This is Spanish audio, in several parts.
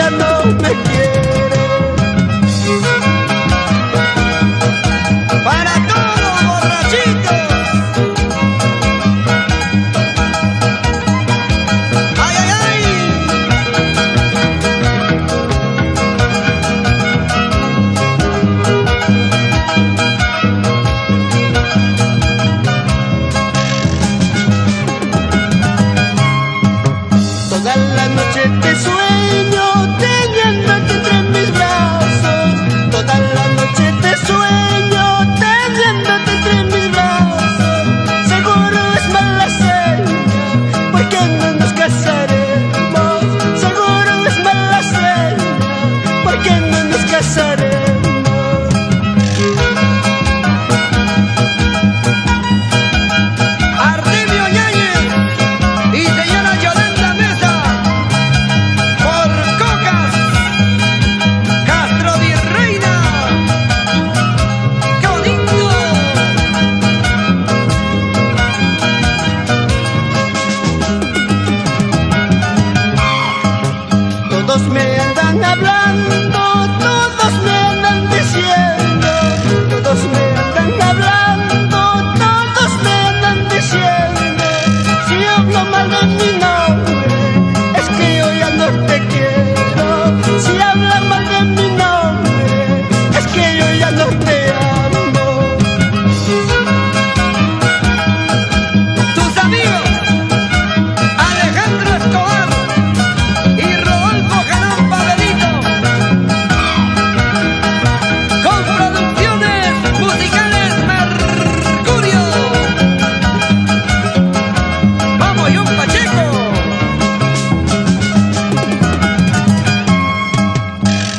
ya no me quiere. Para todos los borrachitos. ¡Ay, ay, ay! Toda la noche te sueño teniéndote entre mis brazos. Toda la noche te sueño teniéndote entre mis brazos. Seguro es mala seña, porque no nos casaremos. Seguro es mala seña, porque no nos casaremos. Artemio Ñañez y señora Yolanda Mesa, por Cocas, Castro Virreina. ¡Qué bonito! Todos me andan hablando, todos me andan diciendo, todos me andan hablando, todos me andan diciendo. Si hablo mal de mi nombre, es que yo ya no te quiero. Si hablan mal de mi nombre, es que yo ya no te amo. Tus amigos Alejandro Escobar y Rodolfo Gerón Pavelito, con producciones musicales Mercurio. Vamos, John Pacheco.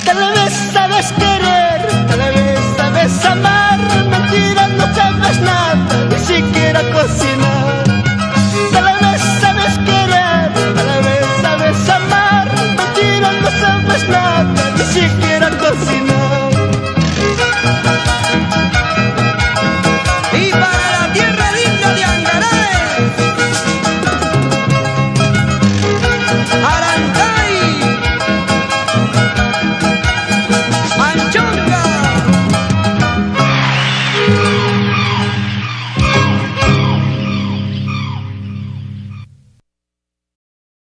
Tal vez sabes querer, tal vez sabes amar, mentira no sabes nada, ni siquiera cocinar. Tal vez sabes querer, tal vez sabes amar, mentira no sabes nada, ni siquiera cocinar. Y para la tierra linda de Angaraes, Arantay.